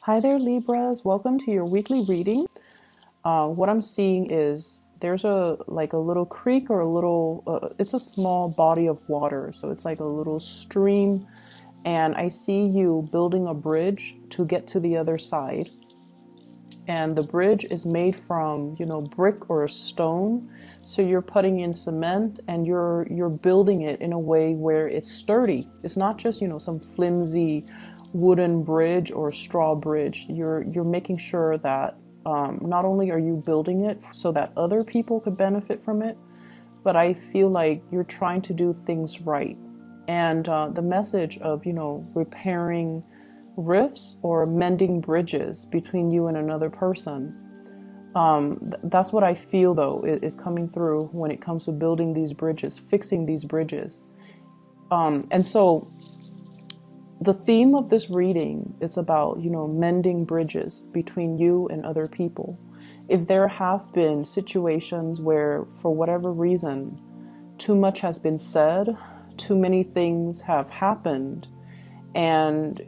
Hi there, Libras. Welcome to your weekly reading. What I'm seeing is there's a little creek or a little it's a small body of water, so it's like a little stream, and I see you building a bridge to get to the other side. And the bridge is made from, brick or stone. So you're putting in cement and you're building it in a way where it's sturdy. It's not just, some flimsy wooden bridge or straw bridge. You're making sure that not only are you building it so that other people could benefit from it, but I feel like you're trying to do things right. And the message of, repairing rifts or mending bridges between you and another person. That's what I feel, though, is coming through when it comes to building these bridges, fixing these bridges. And so the theme of this reading is about, mending bridges between you and other people. If there have been situations where, for whatever reason, too much has been said, too many things have happened, and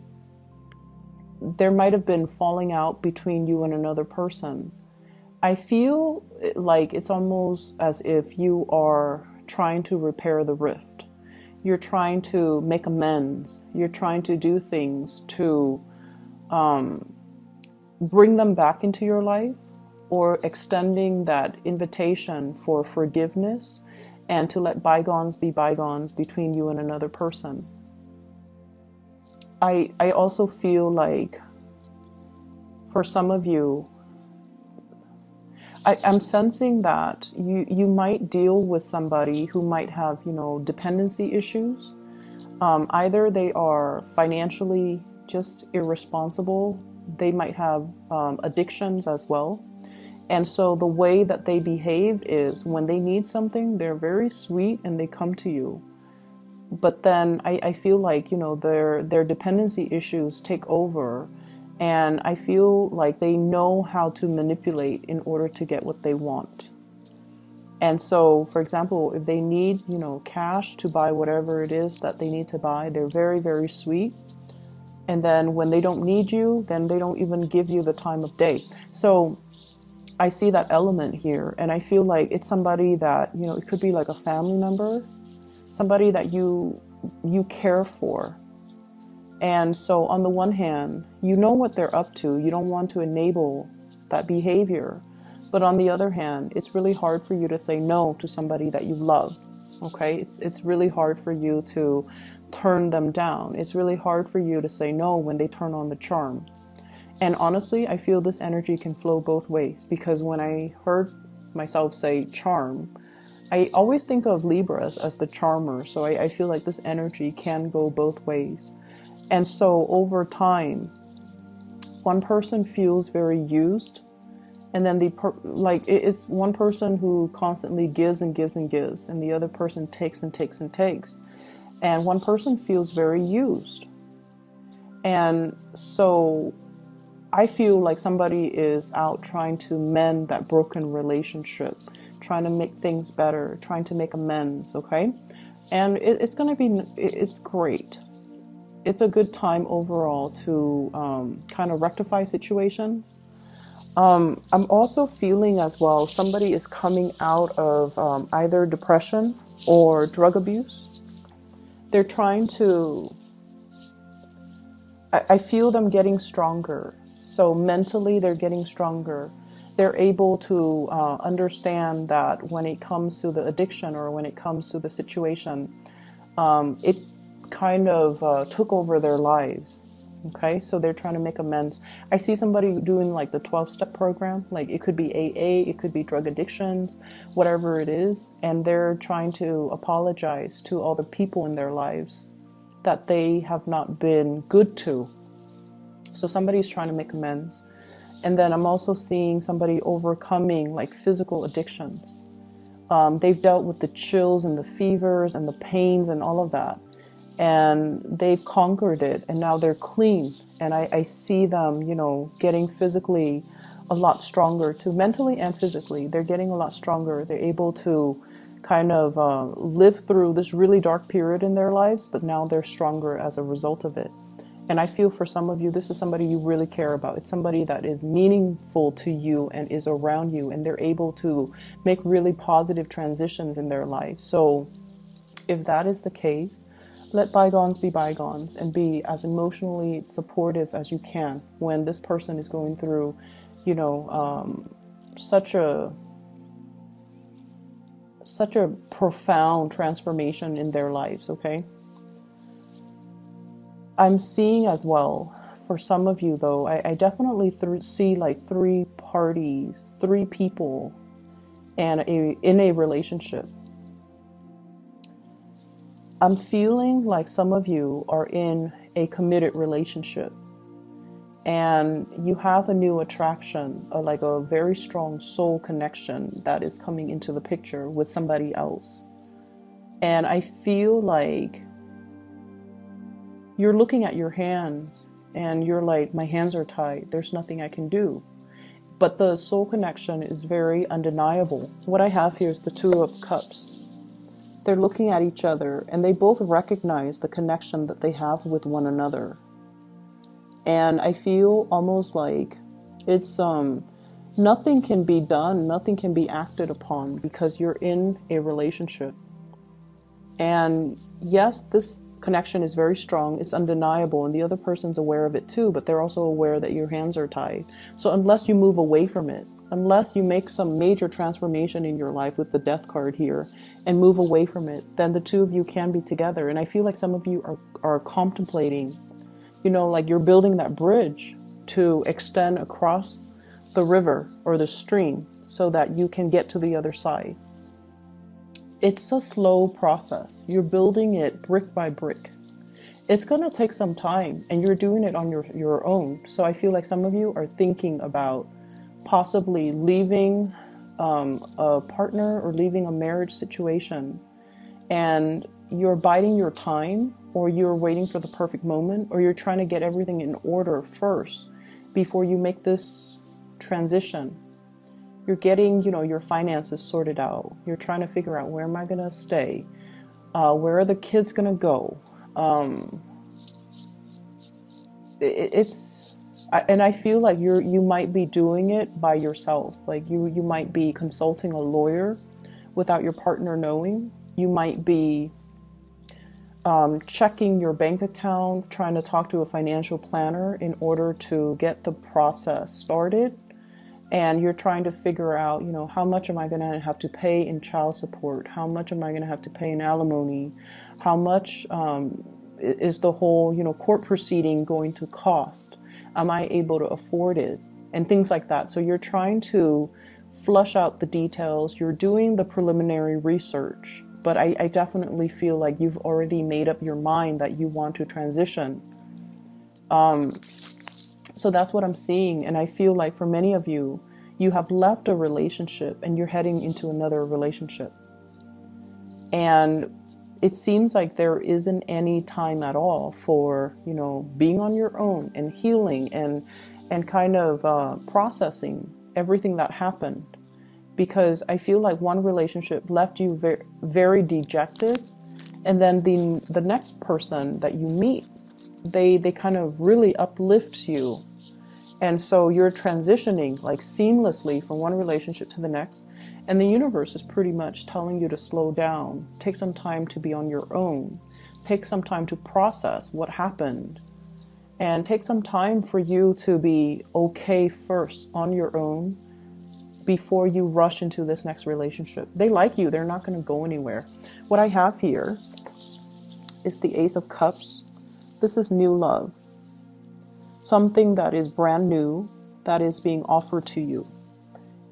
there might have been falling out between you and another person, I feel like it's almost as if you are trying to repair the rift. You're trying to make amends. You're trying to do things to bring them back into your life, or extending that invitation for forgiveness and to let bygones be bygones between you and another person. I also feel like for some of you, I'm sensing that you might deal with somebody who might have, dependency issues. Either they are financially just irresponsible. They might have addictions as well. And so the way that they behave is when they need something, they're very sweet and they come to you. But then I feel like, their dependency issues take over, and I feel like they know how to manipulate in order to get what they want. And so, for example, if they need, cash to buy whatever it is that they need to buy, they're very, very sweet. And then when they don't need you, then they don't even give you the time of day. So I see that element here, and I feel like it's somebody that, it could be like a family member, somebody that you care for. And so on the one hand, you know what they're up to. You don't want to enable that behavior. But on the other hand, it's really hard for you to say no to somebody that you love. Okay? It's really hard for you to turn them down. It's really hard for you to say no when they turn on the charm. And honestly, I feel this energy can flow both ways, because when I heard myself say charm, I always think of Libras as the charmer. So I feel like this energy can go both ways. And so over time, one person feels very used, and then it's one person who constantly gives and gives and gives, and the other person takes and takes and takes. And one person feels very used. And so I feel like somebody is out trying to mend that broken relationship, trying to make things better, trying to make amends, okay? And it's great. It's a good time overall to kind of rectify situations. I'm also feeling as well, somebody is coming out of either depression or drug abuse. They're trying to, I feel them getting stronger. So mentally, they're getting stronger. They're able to understand that when it comes to the addiction or when it comes to the situation, it kind of took over their lives. Okay, so they're trying to make amends. I see somebody doing like the 12-step program. Like it could be AA, it could be drug addictions, whatever it is. And they're trying to apologize to all the people in their lives that they have not been good to. So somebody's trying to make amends. And then I'm also seeing somebody overcoming like physical addictions. They've dealt with the chills and the fevers and the pains and all of that. And they've conquered it, and now they're clean. And I see them, getting physically a lot stronger too, mentally and physically. They're getting a lot stronger. They're able to kind of live through this really dark period in their lives, but now they're stronger as a result of it. And I feel for some of you, this is somebody you really care about. It's somebody that is meaningful to you and is around you, and they're able to make really positive transitions in their life. So if that is the case, let bygones be bygones and be as emotionally supportive as you can when this person is going through, you know, such a profound transformation in their lives, okay? I'm seeing as well, for some of you though, I definitely see like three parties, three people and in a relationship. I'm feeling like some of you are in a committed relationship and you have a new attraction, like a very strong soul connection that is coming into the picture with somebody else. And I feel like you're looking at your hands and you're like, my hands are tied. There's nothing I can do. But the soul connection is very undeniable. What I have here is the Two of Cups. They're looking at each other and they both recognize the connection that they have with one another. And I feel almost like it's nothing can be done, nothing can be acted upon because you're in a relationship. And yes, this connection is very strong, it's undeniable, and the other person's aware of it too, but they're also aware that your hands are tied. So unless you move away from it, unless you make some major transformation in your life with the Death card here and move away from it, then the two of you can be together. And I feel like some of you are contemplating, you know, like you're building that bridge to extend across the river or the stream so that you can get to the other side. It's a slow process. You're building it brick by brick. It's going to take some time and you're doing it on your own. So I feel like some of you are thinking about possibly leaving a partner or leaving a marriage situation, and you're biding your time, or you're waiting for the perfect moment, or you're trying to get everything in order first before you make this transition. You're getting, you know, your finances sorted out. You're trying to figure out, where am I going to stay? Where are the kids going to go? And I feel like you might be doing it by yourself. Like you might be consulting a lawyer without your partner knowing. You might be checking your bank account, trying to talk to a financial planner in order to get the process started. And you're trying to figure out, you know, how much am I going to have to pay in child support? How much am I going to have to pay in alimony? How much is the whole, you know, court proceeding going to cost? Am I able to afford it? And things like that. So you're trying to flush out the details. You're doing the preliminary research. But I definitely feel like you've already made up your mind that you want to transition. So that's what I'm seeing. And I feel like for many of you, you have left a relationship and you're heading into another relationship. And it seems like there isn't any time at all for, you know, being on your own and healing and kind of processing everything that happened. Because I feel like one relationship left you very, very dejected. And then the next person that you meet, they kind of really uplift you. And so you're transitioning like seamlessly from one relationship to the next. And the universe is pretty much telling you to slow down, take some time to be on your own, take some time to process what happened, and take some time for you to be okay first on your own before you rush into this next relationship. They like you. They're not going to go anywhere. What I have here is the Ace of Cups. This is new love. Something that is brand new that is being offered to you.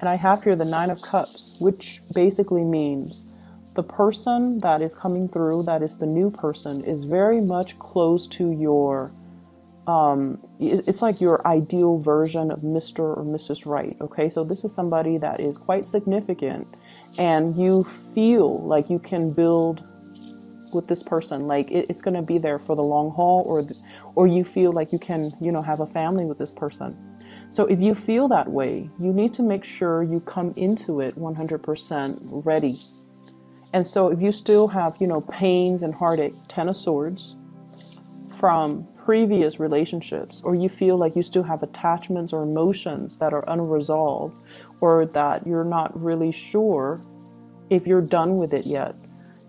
And I have here the Nine of Cups, which basically means the person that is coming through, that is the new person, is very much close to your, it's like your ideal version of Mr. or Mrs. Right. Okay, so this is somebody that is quite significant and you feel like you can build with this person, like it's going to be there for the long haul, or you feel like you can, you know, have a family with this person. So if you feel that way, you need to make sure you come into it 100% ready. And so if you still have, you know, pains and heartache, Ten of Swords, from previous relationships, or you feel like you still have attachments or emotions that are unresolved, or that you're not really sure if you're done with it yet,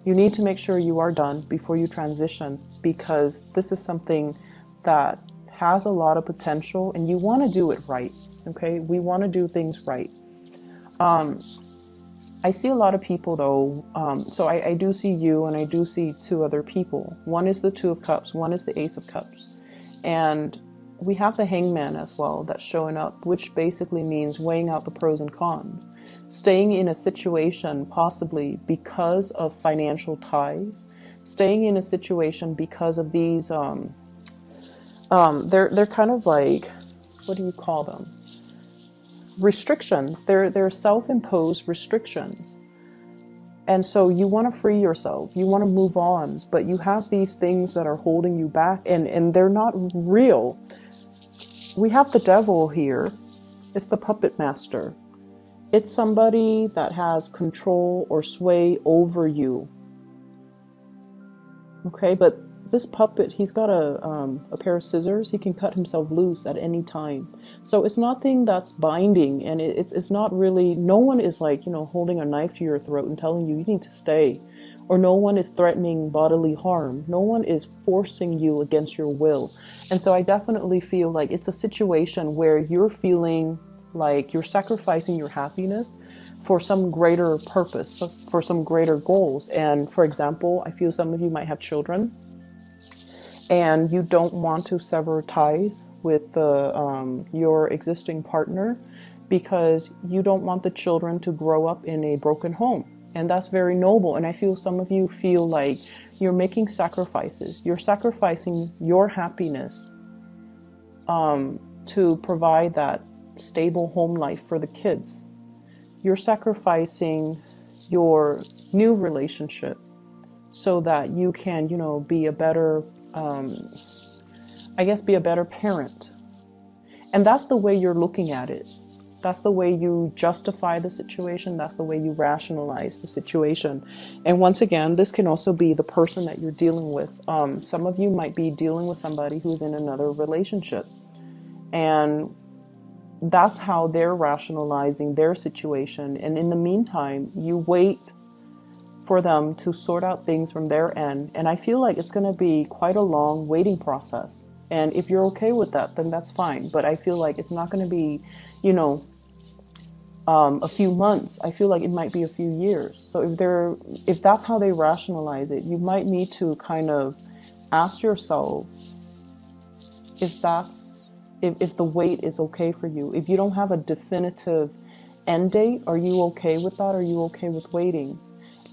you need to make sure you are done before you transition, because this is something that has a lot of potential and you want to do it right. Okay, we want to do things right. I see a lot of people though, so I do see you, and I do see two other people. One is the Two of Cups, one is the Ace of Cups. And we have the Hangman as well that's showing up, which basically means weighing out the pros and cons. Staying in a situation possibly because of financial ties, staying in a situation because of these, they're kind of like, what do you call them? Restrictions. They're self-imposed restrictions. And so you want to free yourself, you want to move on, but you have these things that are holding you back, and they're not real. We have the Devil here. It's the puppet master. It's somebody that has control or sway over you. Okay, but this puppet, he's got a pair of scissors. He can cut himself loose at any time. So it's nothing that's binding, and it's not really, no one is like, holding a knife to your throat and telling you need to stay. Or no one is threatening bodily harm. No one is forcing you against your will. And so I definitely feel like it's a situation where you're feeling like you're sacrificing your happiness for some greater purpose, for some greater goals. And for example, I feel some of you might have children, and you don't want to sever ties with your existing partner because you don't want the children to grow up in a broken home. And that's very noble. And I feel some of you feel like you're making sacrifices. You're sacrificing your happiness to provide that stable home life for the kids. You're sacrificing your new relationship so that you can, be a better be a better parent. And that's the way you're looking at it. That's the way you justify the situation. That's the way you rationalize the situation. And once again, this can also be the person that you're dealing with. Some of you might be dealing with somebody who's in another relationship, and that's how they're rationalizing their situation. And in the meantime, you wait for them to sort out things from their end. And I feel like it's going to be quite a long waiting process. And if you're okay with that, then that's fine. But I feel like it's not going to be, a few months. I feel like it might be a few years. So if that's how they rationalize it, you might need to kind of ask yourself if the wait is okay for you. If you don't have a definitive end date, are you okay with that? Are you okay with waiting?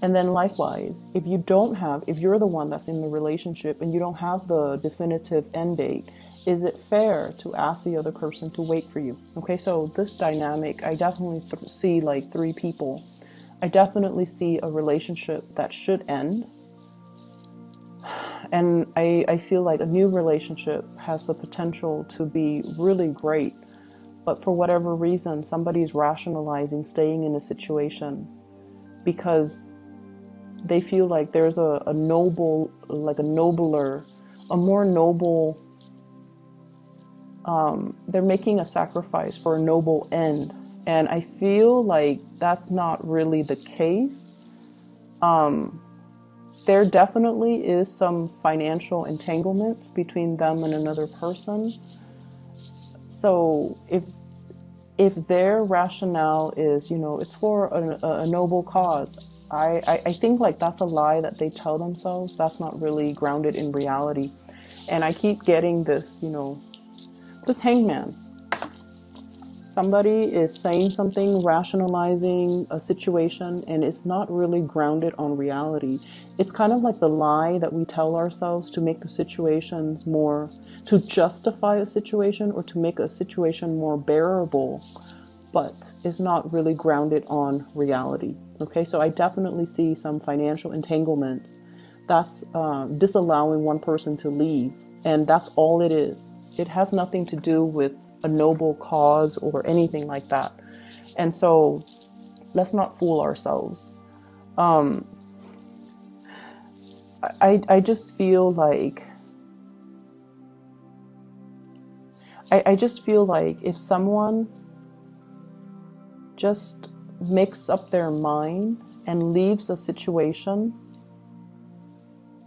And then likewise, if you're the one that's in the relationship and you don't have the definitive end date, is it fair to ask the other person to wait for you? Okay, so this dynamic, I definitely see like three people. I definitely see a relationship that should end. And I feel like a new relationship has the potential to be really great. But for whatever reason, somebody's rationalizing staying in a situation because they feel like there's a more noble, they're making a sacrifice for a noble end. And I feel like that's not really the case. There definitely is some financial entanglements between them and another person. So if their rationale is, it's for a noble cause, I think like that's a lie that they tell themselves. That's not really grounded in reality. And I keep getting this, this Hangman. Somebody is saying something, rationalizing a situation, and it's not really grounded on reality. It's kind of like the lie that we tell ourselves to make the situations to justify a situation or to make a situation more bearable, but it's not really grounded on reality. Okay, so I definitely see some financial entanglements. That's disallowing one person to leave, and that's all it is. It has nothing to do with a noble cause or anything like that. And so let's not fool ourselves. I just feel like I just feel like if someone just makes up their mind and leaves a situation,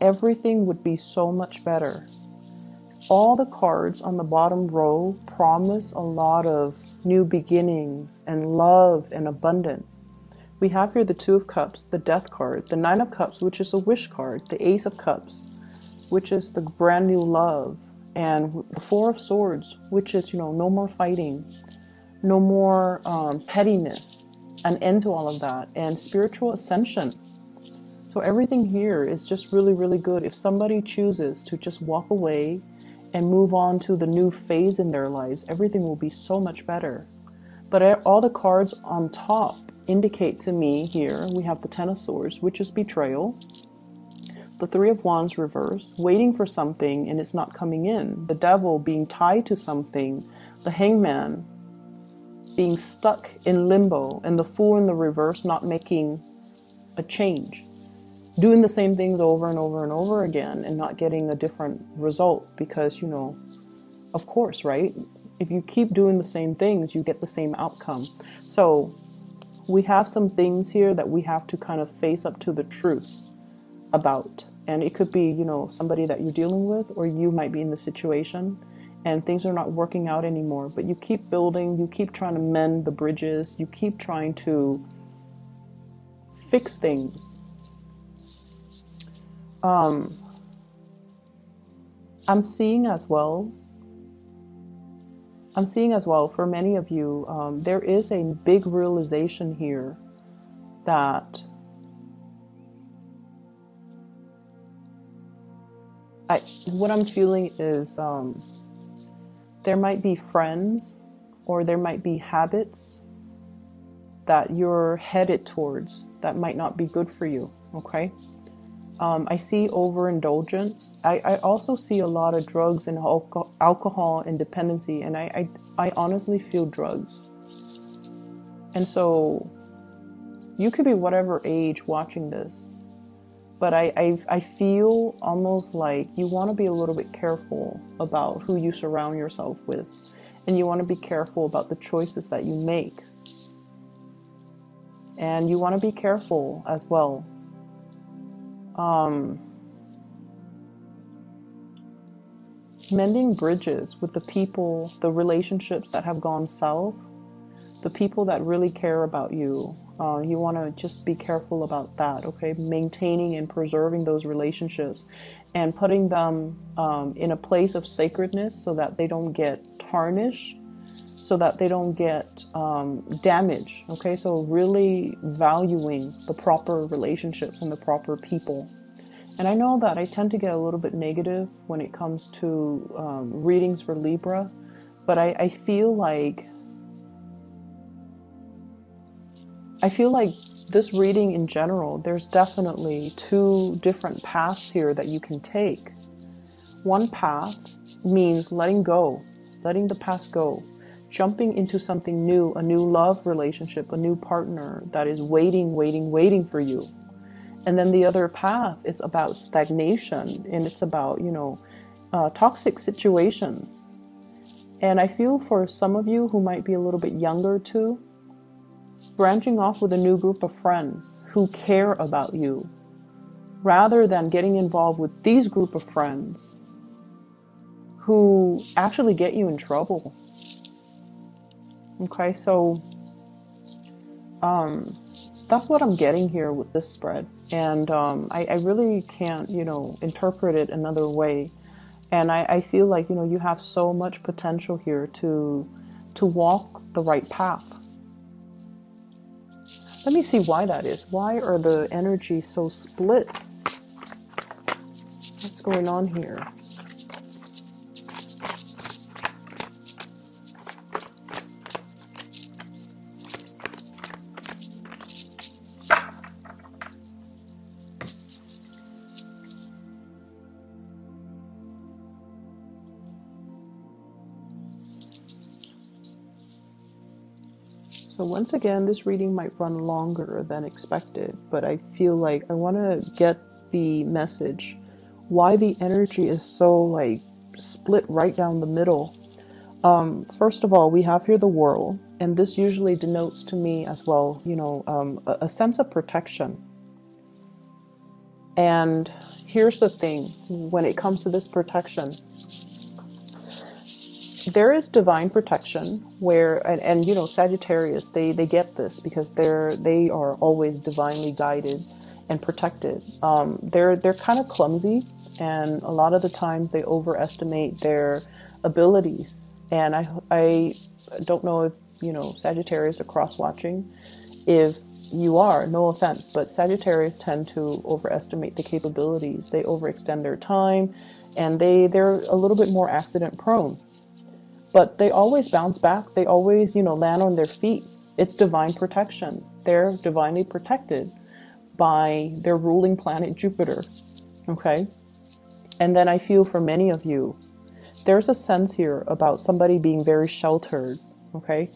everything would be so much better. All the cards on the bottom row promise a lot of new beginnings and love and abundance. We have here the Two of Cups, the Death card, the Nine of Cups, which is a wish card, the Ace of Cups, which is the brand new love, and the Four of Swords, which is, no more fighting, no more pettiness, an end to all of that, and spiritual ascension. So everything here is just really, really good. If somebody chooses to just walk away and move on to the new phase in their lives, everything will be so much better. But all the cards on top indicate to me here, we have the Ten of Swords, which is betrayal, the Three of Wands reverse, waiting for something and it's not coming in, the Devil being tied to something, the Hangman being stuck in limbo, and the Fool in the reverse not making a change, doing the same things over and over and over again and not getting a different result because, of course, right? If you keep doing the same things, you get the same outcome. So we have some things here that we have to kind of face up to the truth about. And it could be, somebody that you're dealing with, or you might be in the situation and things are not working out anymore. But you keep building, you keep trying to mend the bridges, you keep trying to fix things. I'm seeing as well for many of you, there is a big realization here that what I'm feeling is there might be friends or there might be habits that you're headed towards that might not be good for you, okay? I see overindulgence. I also see a lot of drugs and alcohol and dependency, and I honestly feel drugs. And so you could be whatever age watching this, but I feel almost like you want to be a little bit careful about who you surround yourself with, and you want to be careful about the choices that you make. And you want to be careful as well. Mending bridges with the people, the relationships that have gone south, the people that really care about you. You want to just be careful about that, okay? Maintaining and preserving those relationships and putting them in a place of sacredness so that they don't get tarnished, so that they don't get damaged, okay? So really valuing the proper relationships and the proper people. And I know that I tend to get a little bit negative when it comes to readings for Libra, but I feel like this reading in general, there's definitely two different paths here that you can take. One path means letting go, letting the past go, jumping into something new, a new love relationship, a new partner that is waiting for you. And then the other path is about stagnation, and it's about, toxic situations. And I feel for some of you who might be a little bit younger too, branching off with a new group of friends who care about you, rather than getting involved with these group of friends who actually get you in trouble. Okay, so that's what I'm getting here with this spread. And I really can't, interpret it another way. And I feel like, you have so much potential here to walk the right path. Let me see why that is. Why are the energies so split? What's going on here? So once again, this reading might run longer than expected, but I feel like I want to get the message why the energy is so split right down the middle. First of all, we have here the world, and this usually denotes to me as well, a sense of protection. And here's the thing, when it comes to this protection, there is divine protection where, and Sagittarius, they get this because they are always divinely guided and protected. They're kind of clumsy, and a lot of the times they overestimate their abilities. And I don't know if Sagittarius are cross-watching. If you are, no offense, but Sagittarius tend to overestimate the capabilities. They overextend their time, and they're a little bit more accident prone. But they always bounce back. They always, land on their feet. It's divine protection. They're divinely protected by their ruling planet Jupiter. Okay? And then I feel for many of you, there's a sense here about somebody being very sheltered. Okay?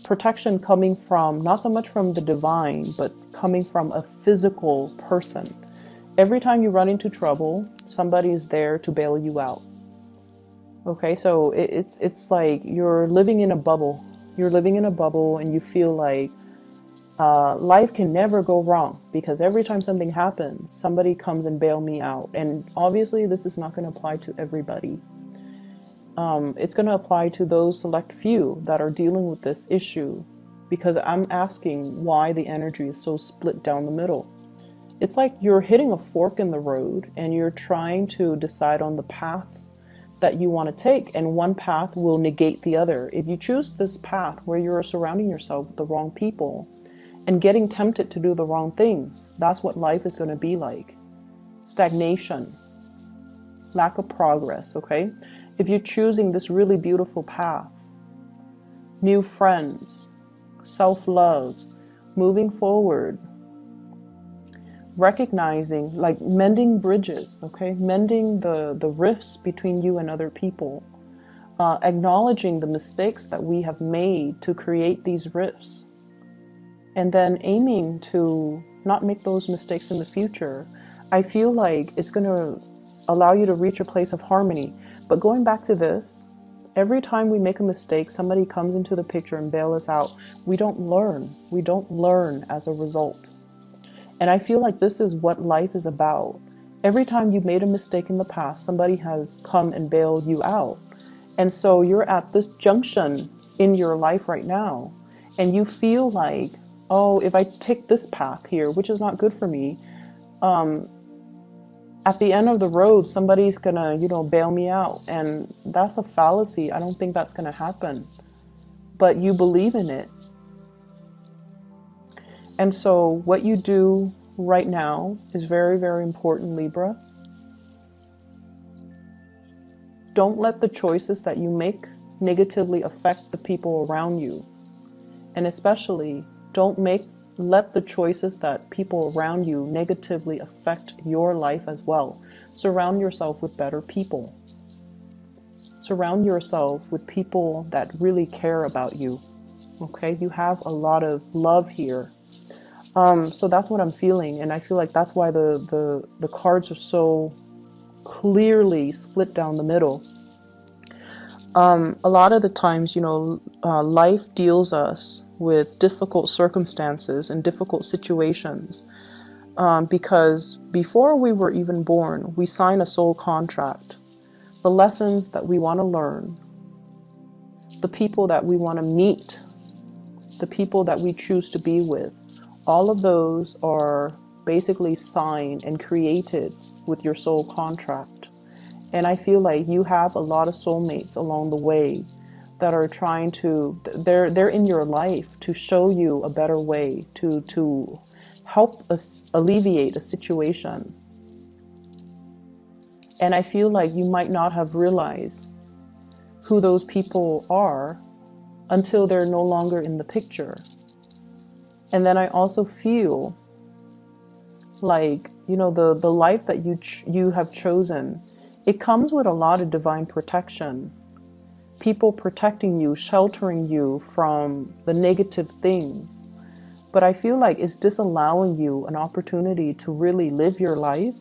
Protection coming from, not so much from the divine, but coming from a physical person. Every time you run into trouble, somebody is there to bail you out. Okay, so it's like you're living in a bubble. You're living in a bubble, and you feel like life can never go wrong because every time something happens, somebody comes and bail me out. And obviously, this is not going to apply to everybody. It's going to apply to those select few that are dealing with this issue, because I'm asking why the energy is so split down the middle. It's like you're hitting a fork in the road, and you're trying to decide on the path that you want to take, and one path will negate the other. If you choose this path where you're surrounding yourself with the wrong people and getting tempted to do the wrong things, that's what life is going to be like. Stagnation, lack of progress, okay? If you're choosing this really beautiful path, new friends, self-love, moving forward, recognizing, like mending bridges, okay? Mending the rifts between you and other people. Acknowledging the mistakes that we have made to create these rifts. And then aiming to not make those mistakes in the future. I feel like it's going to allow you to reach a place of harmony. But going back to this, every time we make a mistake, somebody comes into the picture and bail us out. We don't learn. We don't learn as a result. And I feel like this is what life is about. Every time you made a mistake in the past, somebody has come and bailed you out. And so you're at this junction in your life right now, and you feel like, oh, if I take this path here, which is not good for me, at the end of the road, somebody's gonna, bail me out. And that's a fallacy. I don't think that's gonna happen. But you believe in it. And so what you do right now is very, very important, Libra. Don't let the choices that you make negatively affect the people around you. And especially, don't let the choices that people around you negatively affect your life as well. Surround yourself with better people. Surround yourself with people that really care about you. Okay? You have a lot of love here. So that's what I'm feeling, and I feel like that's why the cards are so clearly split down the middle. A lot of the times, life deals us with difficult circumstances and difficult situations, because before we were even born, we sign a soul contract. The lessons that we want to learn, the people that we want to meet, the people that we choose to be with, all of those are basically signed and created with your soul contract. And I feel like you have a lot of soulmates along the way that are trying to, they're in your life to show you a better way, to help us alleviate a situation. And I feel like you might not have realized who those people are until they're no longer in the picture. And then I also feel like, the life that you have chosen, it comes with a lot of divine protection. People protecting you, sheltering you from the negative things. But I feel like it's disallowing you an opportunity to really live your life,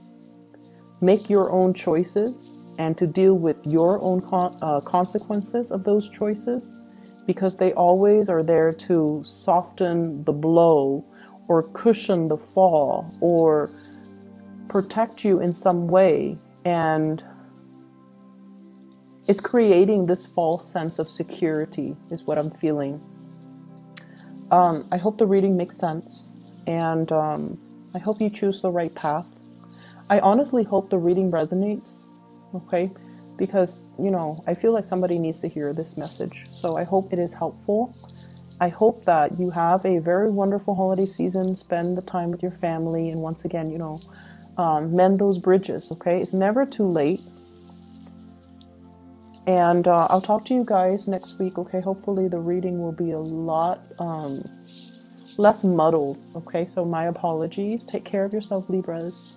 make your own choices, and to deal with your own consequences of those choices, because they always are there to soften the blow or cushion the fall or protect you in some way. And it's creating this false sense of security is what I'm feeling. I hope the reading makes sense, and I hope you choose the right path. I honestly hope the reading resonates, okay? Because, you know, I feel like somebody needs to hear this message. So I hope it is helpful. I hope that you have a very wonderful holiday season, spend the time with your family, and once again, you know, mend those bridges, okay? It's never too late. And I'll talk to you guys next week, okay? Hopefully the reading will be a lot less muddled, okay? So my apologies. Take care of yourself, Libras.